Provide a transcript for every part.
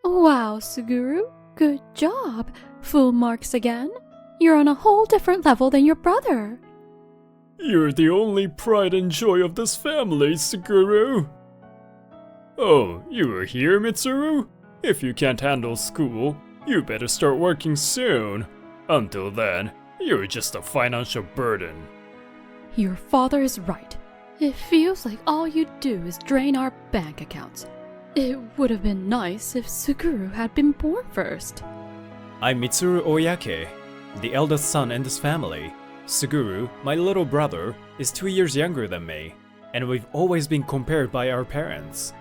Wow, Suguru, good job. Full marks again. You're on a whole different level than your brother. You're the only pride and joy of this family, Suguru. Oh, you are here, Mitsuru? If you can't handle school, you better start working soon. Until then, you're just a financial burden. Your father is right. It feels like all you do is drain our bank accounts. It would have been nice if Suguru had been born first. I'm Mitsuru Oyake, the eldest son in this family. Suguru, my little brother, is 2 years younger than me, and we've always been compared by our parents.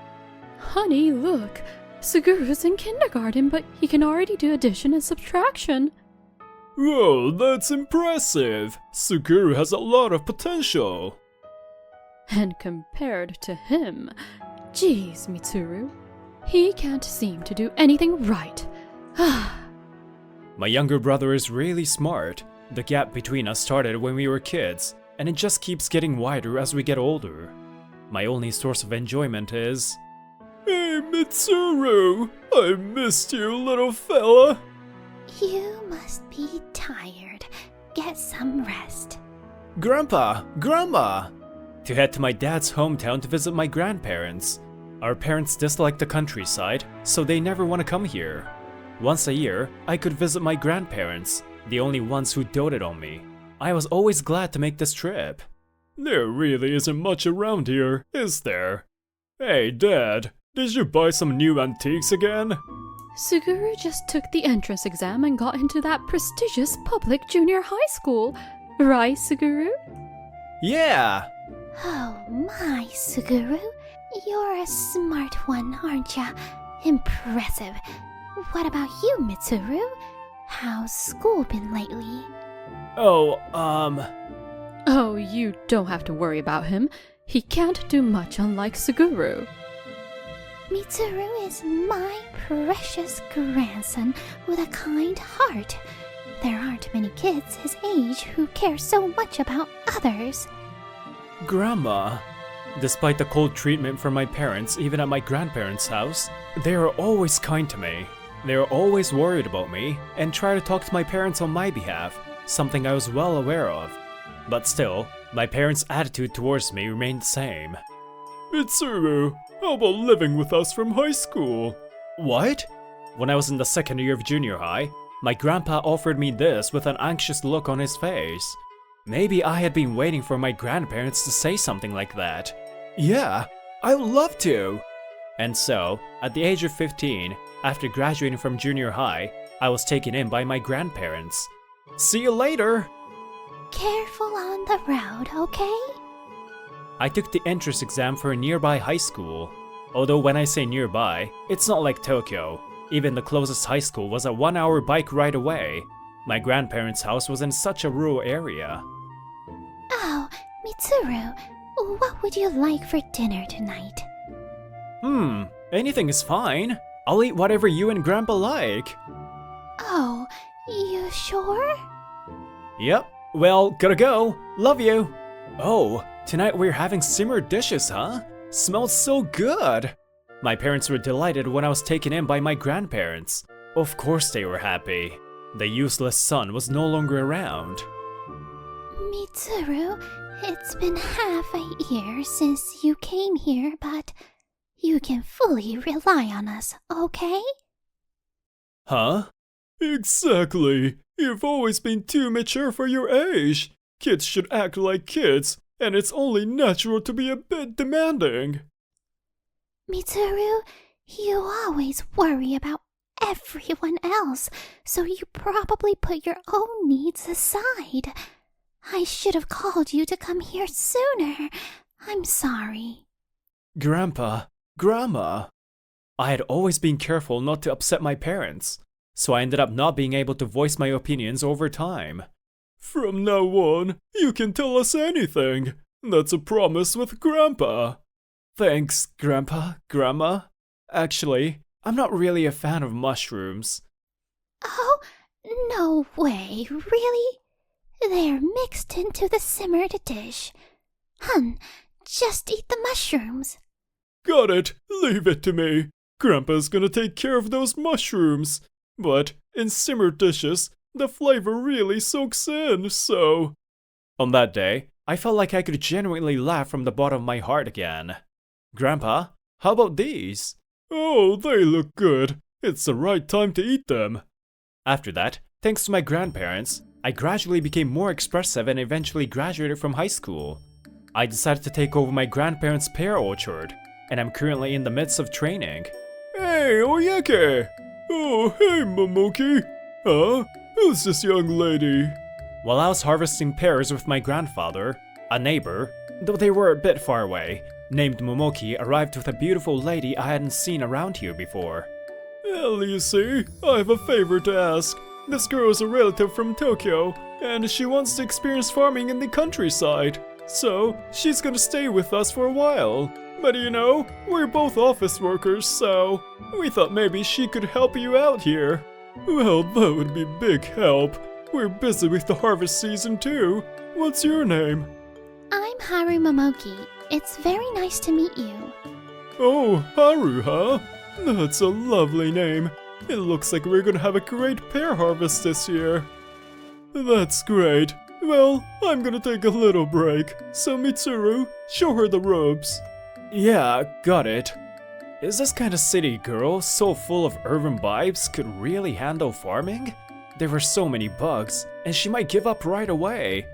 Honey, look. Suguru's in kindergarten, but he can already do addition and subtraction. Whoa, that's impressive. Suguru has a lot of potential. And compared to him, geez, Mitsuru, he can't seem to do anything right. My younger brother is really smart. The gap between us started when we were kids, and it just keeps getting wider as we get older. My only source of enjoyment is... Hey, Mitsuru! I missed you, little fella! You must be tired. Get some rest. Grandpa! Grandma! To head to my dad's hometown to visit my grandparents. Our parents dislike the countryside, so they never want to come here. Once a year, I could visit my grandparents, the only ones who doted on me. I was always glad to make this trip. There really isn't much around here, is there? Hey, Dad, did you buy some new antiques again? Suguru just took the entrance exam and got into that prestigious public junior high school. Right, Suguru? Yeah! Oh my, Suguru. You're a smart one, aren't ya? Impressive. What about you, Mitsuru? How's school been lately? Oh, Oh, you don't have to worry about him. He can't do much, unlike Suguru. Mitsuru is my precious grandson with a kind heart. There aren't many kids his age who care so much about others. Grandma. Despite the cold treatment from my parents, even at my grandparents' house, they are always kind to me. They are always worried about me and try to talk to my parents on my behalf, something I was well aware of. But still, my parents' attitude towards me remained the same. Mitsuru, how about living with us from high school? What? When I was in the second year of junior high, my grandpa offered me this with an anxious look on his face. Maybe I had been waiting for my grandparents to say something like that. Yeah, I would love to! And so, at the age of 15, after graduating from junior high, I was taken in by my grandparents. See you later! Careful on the road, okay? I took the entrance exam for a nearby high school. Although when I say nearby, it's not like Tokyo. Even the closest high school was a 1-hour bike ride away. My grandparents' house was in such a rural area. Oh, Mitsuru, what would you like for dinner tonight? Anything is fine. I'll eat whatever you and Grandpa like. Oh, you sure? Yep. Well, gotta go. Love you. Oh, tonight we're having simmered dishes, huh? Smells so good. My parents were delighted when I was taken in by my grandparents. Of course they were happy. The useless son was no longer around. Mitsuru, it's been half a year since you came here, but you can fully rely on us, okay? Huh? Exactly. You've always been too mature for your age. Kids should act like kids, and it's only natural to be a bit demanding. Mitsuru, you always worry about everyone else, so you probably put your own needs aside. I should have called you to come here sooner. I'm sorry. Grandpa, Grandma. I had always been careful not to upset my parents, so I ended up not being able to voice my opinions over time. From now on, you can tell us anything. That's a promise with Grandpa. Thanks, Grandpa, Grandma. Actually, I'm not really a fan of mushrooms. Oh, no way, really? They're mixed into the simmered dish. Hun, just eat the mushrooms. Got it. Leave it to me. Grandpa's gonna take care of those mushrooms. But in simmered dishes, the flavor really soaks in, so... On that day, I felt like I could genuinely laugh from the bottom of my heart again. Grandpa, how about these? Oh, they look good. It's the right time to eat them. After that, thanks to my grandparents, I gradually became more expressive and eventually graduated from high school. I decided to take over my grandparents' pear orchard, and I'm currently in the midst of training. Hey, Oyeke! Oh, hey, Momoki! Huh? Who's this young lady? While I was harvesting pears with my grandfather, a neighbor, though they were a bit far away, named Momoki arrived with a beautiful lady I hadn't seen around here before. Well, you see, I have a favor to ask. This girl is a relative from Tokyo, and she wants to experience farming in the countryside. So, she's gonna stay with us for a while. But you know, we're both office workers, so we thought maybe she could help you out here. Well, that would be big help. We're busy with the harvest season too. What's your name? I'm Haru Momoki. It's very nice to meet you. Oh, Haru, huh? That's a lovely name. It looks like we're gonna have a great pear harvest this year. That's great. Well, I'm gonna take a little break. So Mitsuru, show her the ropes. Yeah, got it. Is this kind of city girl so full of urban vibes could really handle farming? There were so many bugs, and she might give up right away.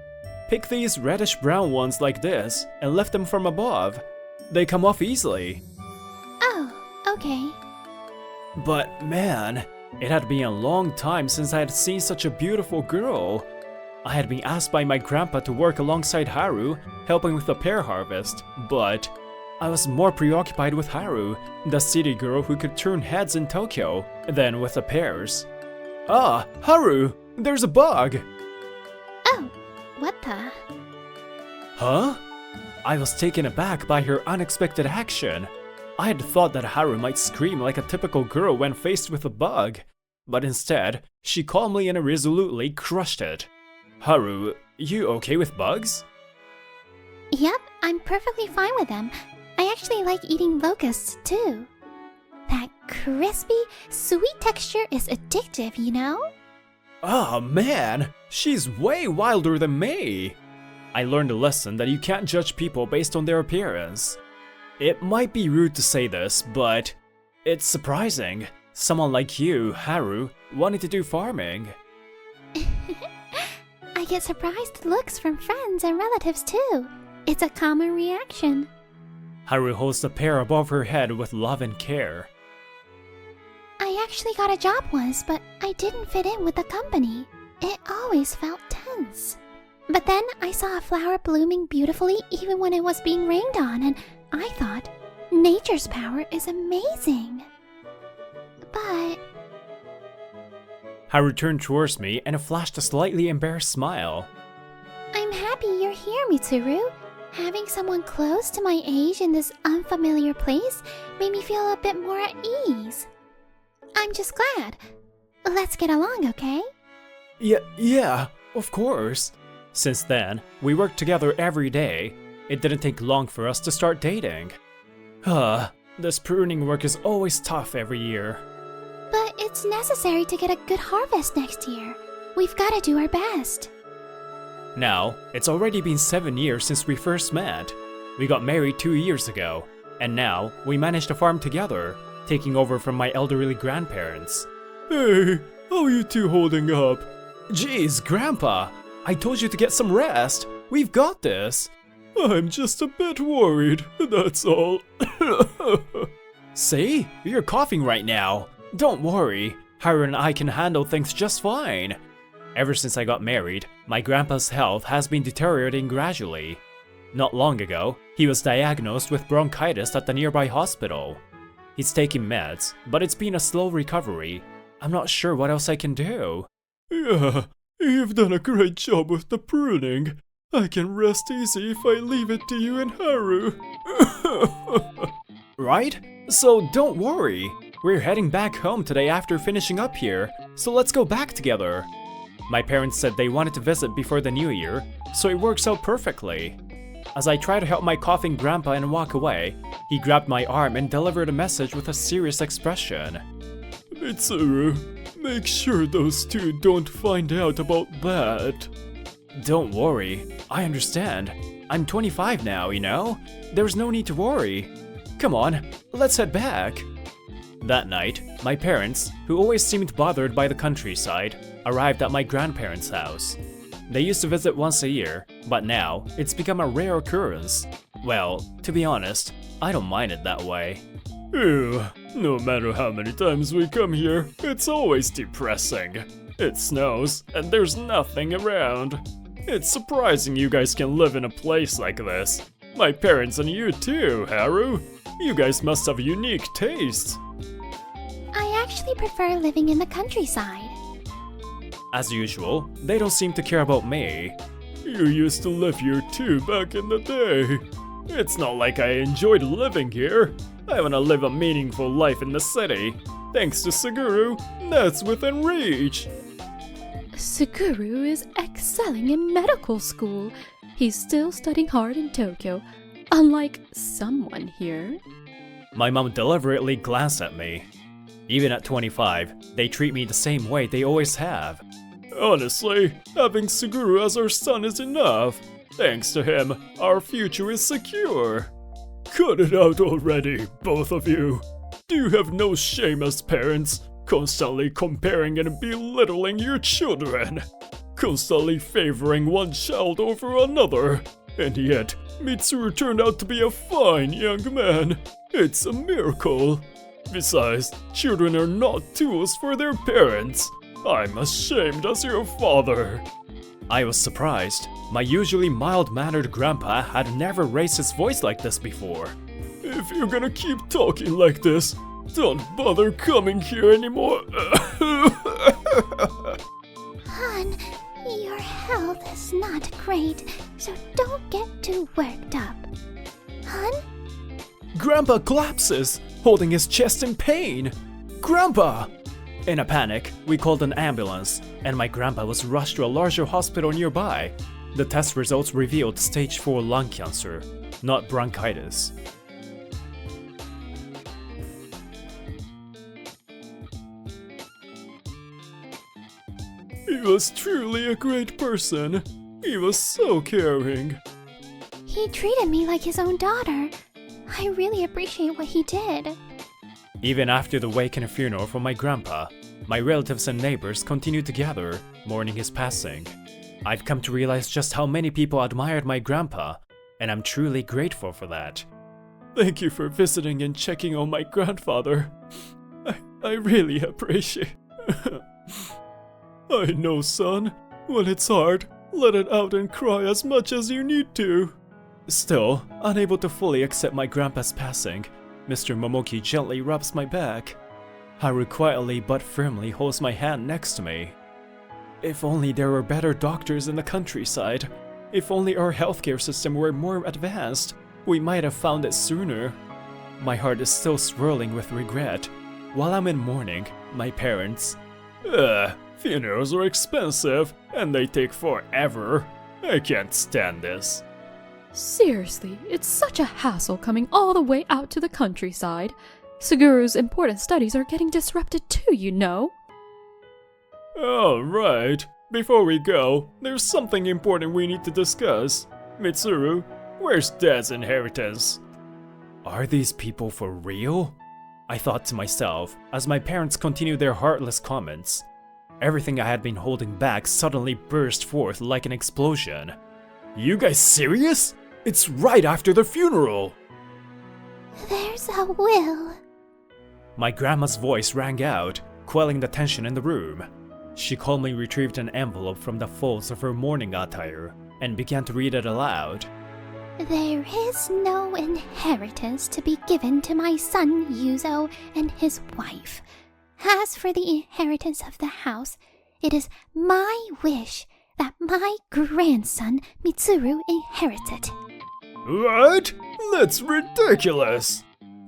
Pick these reddish brown ones like this and lift them from above. They come off easily. Oh, okay. But man, it had been a long time since I had seen such a beautiful girl. I had been asked by my grandpa to work alongside Haru, helping with the pear harvest, but I was more preoccupied with Haru, the city girl who could turn heads in Tokyo, than with the pears. Ah, Haru! There's a bug! Oh, what the? Huh? I was taken aback by her unexpected action. I had thought that Haru might scream like a typical girl when faced with a bug, but instead, she calmly and resolutely crushed it. Haru, you okay with bugs? Yep, I'm perfectly fine with them. I actually like eating locusts too. That crispy, sweet texture is addictive, you know? Oh man, she's way wilder than me. I learned a lesson that you can't judge people based on their appearance. It might be rude to say this, but it's surprising. Someone like you, Haru, wanted to do farming. I get surprised looks from friends and relatives too. It's a common reaction. Haru holds the pear above her head with love and care. I actually got a job once, but I didn't fit in with the company. It always felt tense. But then I saw a flower blooming beautifully even when it was being rained on, and I thought, nature's power is amazing. But... Haru turned towards me and flashed a slightly embarrassed smile. I'm happy you're here, Mitsuru. Having someone close to my age in this unfamiliar place made me feel a bit more at ease. I'm just glad. Let's get along, okay? Yeah, of course. Since then, we worked together every day. It didn't take long for us to start dating. This pruning work is always tough every year. But it's necessary to get a good harvest next year. We've got to do our best. Now, it's already been 7 years since we first met. We got married 2 years ago, and now we managed to farm together, taking over from my elderly grandparents. Hey, how are you two holding up? Jeez, Grandpa, I told you to get some rest. We've got this. I'm just a bit worried, that's all. See? You're coughing right now. Don't worry, Haru and I can handle things just fine. Ever since I got married, my grandpa's health has been deteriorating gradually. Not long ago, he was diagnosed with bronchitis at the nearby hospital. He's taking meds, but it's been a slow recovery. I'm not sure what else I can do. Yeah, you've done a great job with the pruning. I can rest easy if I leave it to you and Haru. Right? So don't worry. We're heading back home today after finishing up here, so let's go back together. My parents said they wanted to visit before the new year, so it works out perfectly. As I try to help my coughing grandpa and walk away, he grabbed my arm and delivered a message with a serious expression. Mitsuru, make sure those two don't find out about that. Don't worry, I understand. I'm 25 now, you know? There's no need to worry. Come on, let's head back. That night, my parents, who always seemed bothered by the countryside, arrived at my grandparents' house. They used to visit once a year, but now it's become a rare occurrence. Well, to be honest, I don't mind it that way. Ew, no matter how many times we come here, it's always depressing. It snows, and there's nothing around. It's surprising you guys can live in a place like this. My parents and you too, Haru. You guys must have unique tastes. I actually prefer living in the countryside. As usual, they don't seem to care about me. You used to live here too back in the day. It's not like I enjoyed living here. I wanna live a meaningful life in the city. Thanks to Suguru, that's within reach. Suguru is excelling in medical school. He's still studying hard in Tokyo, unlike someone here. My mom deliberately glanced at me. Even at 25, they treat me the same way they always have. Honestly, having Suguru as our son is enough. Thanks to him, our future is secure. Cut it out already, both of you. Do you have no shame as parents? Constantly comparing and belittling your children. Constantly favoring one child over another. And yet, Mitsuru turned out to be a fine young man. It's a miracle. Besides, children are not tools for their parents. I'm ashamed as your father. I was surprised. My usually mild-mannered grandpa had never raised his voice like this before. If you're gonna keep talking like this, don't bother coming here anymore. Hon, your health is not great, so don't get too worked up. Hon? Grandpa collapses, holding his chest in pain. Grandpa! In a panic, we called an ambulance, and my grandpa was rushed to a larger hospital nearby. The test results revealed stage 4 lung cancer, not bronchitis. He was truly a great person. He was so caring. He treated me like his own daughter. I really appreciate what he did. Even after the wake and funeral for my grandpa, my relatives and neighbors continued to gather, mourning his passing. I've come to realize just how many people admired my grandpa, and I'm truly grateful for that. Thank you for visiting and checking on my grandfather. I really appreciate. I know, son. When it's hard, let it out and cry as much as you need to. Still, unable to fully accept my grandpa's passing, Mr. Momoki gently rubs my back. Haru quietly but firmly holds my hand next to me. If only there were better doctors in the countryside. If only our healthcare system were more advanced, we might have found it sooner. My heart is still swirling with regret. While I'm in mourning, my parents... Funerals are expensive, and they take forever. I can't stand this. Seriously, it's such a hassle coming all the way out to the countryside. Suguru's important studies are getting disrupted too, you know. Oh, right. Before we go, there's something important we need to discuss. Mitsuru, where's Dad's inheritance? Are these people for real? I thought to myself as my parents continued their heartless comments. Everything I had been holding back suddenly burst forth like an explosion. You guys serious? It's right after the funeral! There's a will. My grandma's voice rang out, quelling the tension in the room. She calmly retrieved an envelope from the folds of her mourning attire and began to read it aloud. There is no inheritance to be given to my son Yuzo and his wife. As for the inheritance of the house, it is my wish that my grandson Mitsuru inherit it. What? That's ridiculous!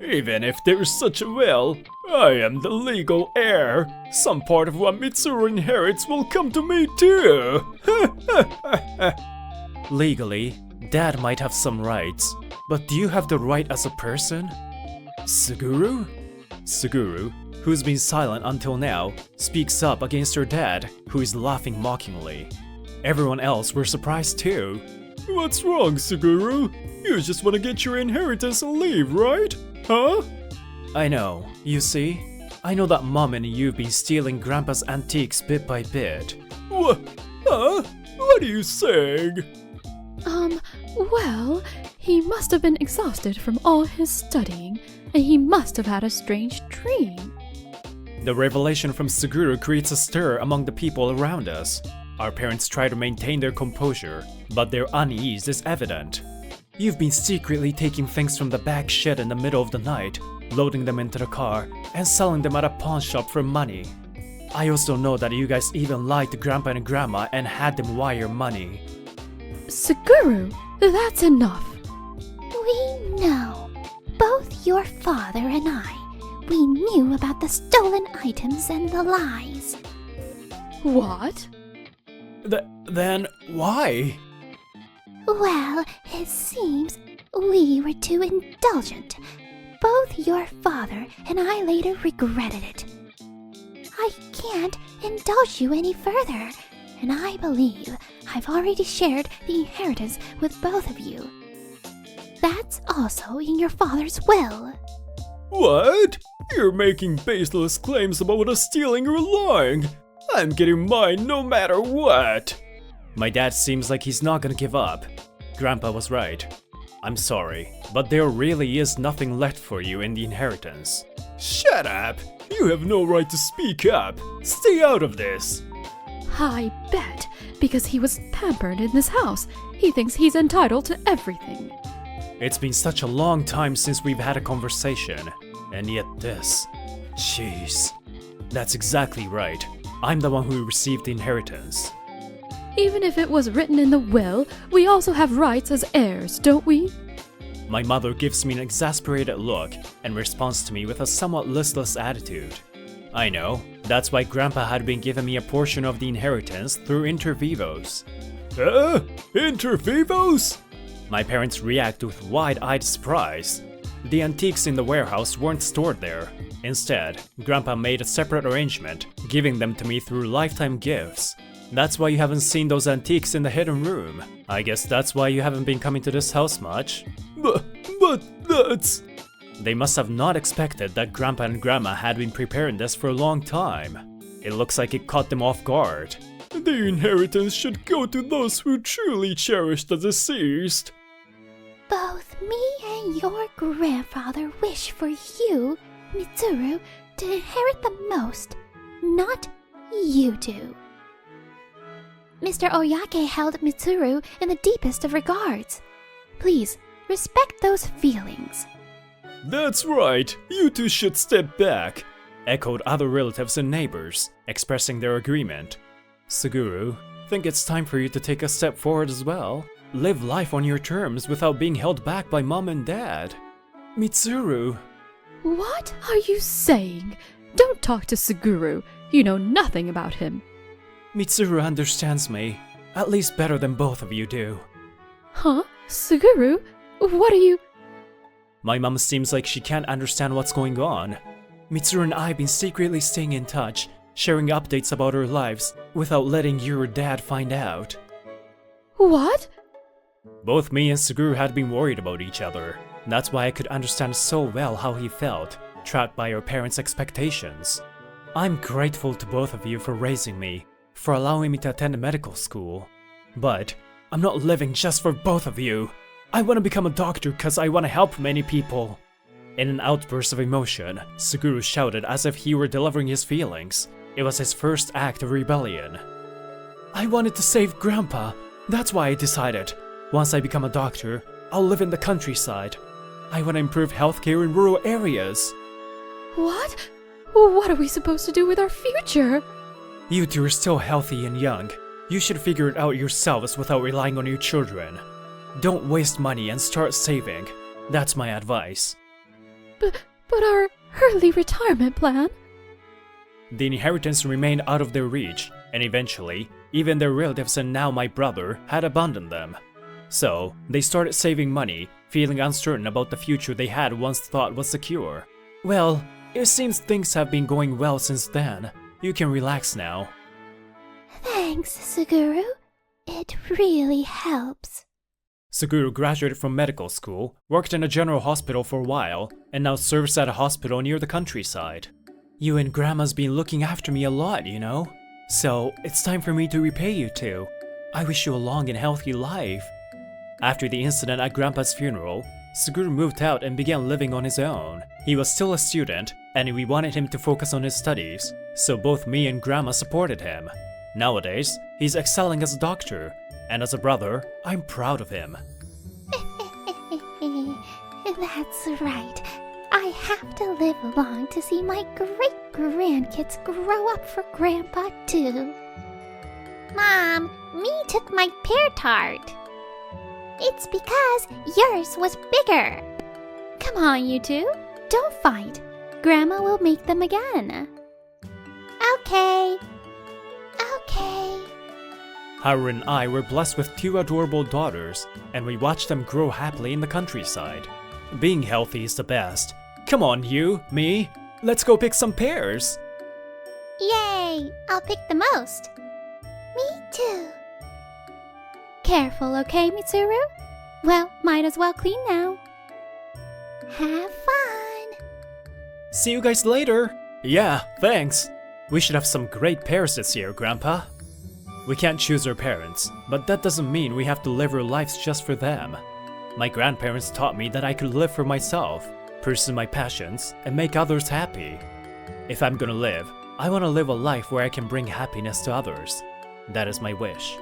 Even if there's such a will, I am the legal heir. Some part of what Mitsuru inherits will come to me too! Legally, Dad might have some rights, but do you have the right as a person? Suguru? Suguru, who's been silent until now, speaks up against her dad, who is laughing mockingly. Everyone else were surprised too. What's wrong, Suguru? You just want to get your inheritance and leave, right? Huh? I know. You see? I know that Mom and you've been stealing Grandpa's antiques bit by bit. What? Huh? What are you saying? Well, he must have been exhausted from all his studying, and he must have had a strange dream. The revelation from Suguru creates a stir among the people around us. Our parents try to maintain their composure, but their unease is evident. You've been secretly taking things from the back shed in the middle of the night, loading them into the car, and selling them at a pawn shop for money. I also know that you guys even lied to Grandpa and Grandma and had them wire money. Suguru, that's enough. We know. Both your father and I, we knew about the stolen items and the lies. What? Then why? Well, it seems we were too indulgent. Both your father and I later regretted it. I can't indulge you any further, and I believe I've already shared the inheritance with both of you. That's also in your father's will. What? You're making baseless claims about us stealing or lying. I'm getting mine no matter what. My dad seems like he's not gonna give up. Grandpa was right. I'm sorry, but there really is nothing left for you in the inheritance. Shut up! You have no right to speak up. Stay out of this. I bet, because he was pampered in this house, he thinks he's entitled to everything. It's been such a long time since we've had a conversation, and yet this. Jeez. That's exactly right. I'm the one who received the inheritance. Even if it was written in the will, we also have rights as heirs, don't we? My mother gives me an exasperated look and responds to me with a somewhat listless attitude. I know, that's why Grandpa had been giving me a portion of the inheritance through inter vivos. Inter vivos? My parents react with wide-eyed surprise. The antiques in the warehouse weren't stored there. Instead, Grandpa made a separate arrangement, giving them to me through lifetime gifts. That's why you haven't seen those antiques in the hidden room. I guess that's why you haven't been coming to this house much. But that's... They must have not expected that Grandpa and Grandma had been preparing this for a long time. It looks like it caught them off guard. The inheritance should go to those who truly cherish the deceased. Both me and your grandfather wish for you, Mitsuru, to inherit the most, not you do. Mr. Oyake held Mitsuru in the deepest of regards. Please, respect those feelings. That's right, you two should step back, echoed other relatives and neighbors, expressing their agreement. Suguru, think it's time for you to take a step forward as well. Live life on your terms without being held back by Mom and Dad. Mitsuru! What are you saying? Don't talk to Suguru. You know nothing about him. Mitsuru understands me, at least better than both of you do. Huh? Suguru? What are you... My mom seems like she can't understand what's going on. Mitsuru and I have been secretly staying in touch, sharing updates about our lives, without letting your dad find out. What? Both me and Suguru had been worried about each other. That's why I could understand so well how he felt, trapped by our parents' expectations. I'm grateful to both of you for raising me, for allowing me to attend medical school. But I'm not living just for both of you. I want to become a doctor because I want to help many people. In an outburst of emotion, Suguru shouted as if he were delivering his feelings. It was his first act of rebellion. I wanted to save Grandpa. That's why I decided. Once I become a doctor, I'll live in the countryside. I want to improve healthcare in rural areas. What? What are we supposed to do with our future? You two are still healthy and young. You should figure it out yourselves without relying on your children. Don't waste money and start saving. That's my advice. But our early retirement plan? The inheritance remained out of their reach, and eventually, even their relatives and now my brother had abandoned them. So, they started saving money, feeling uncertain about the future they had once thought was secure. Well, it seems things have been going well since then. You can relax now. Thanks, Suguru. It really helps. Suguru graduated from medical school, worked in a general hospital for a while, and now serves at a hospital near the countryside. You and Grandma's been looking after me a lot, you know? So, it's time for me to repay you two. I wish you a long and healthy life. After the incident at Grandpa's funeral, Suguru moved out and began living on his own. He was still a student, and we wanted him to focus on his studies, so both me and Grandma supported him. Nowadays, he's excelling as a doctor, and as a brother, I'm proud of him. That's right. I have to live long to see my great-grandkids grow up for Grandpa, too. Mom, me took my pear tart. It's because yours was bigger. Come on, you two. Don't fight. Grandma will make them again. Okay. Okay. Haru and I were blessed with two adorable daughters, and we watched them grow happily in the countryside. Being healthy is the best. Come on, you, me, let's go pick some pears. Yay! I'll pick the most. Me too. Careful, okay, Mitsuru? Well, might as well clean now. Have fun! See you guys later. Yeah, thanks. We should have some great pears this year, Grandpa. We can't choose our parents, but that doesn't mean we have to live our lives just for them. My grandparents taught me that I could live for myself, pursue my passions, and make others happy. If I'm gonna live, I want to live a life where I can bring happiness to others. That is my wish.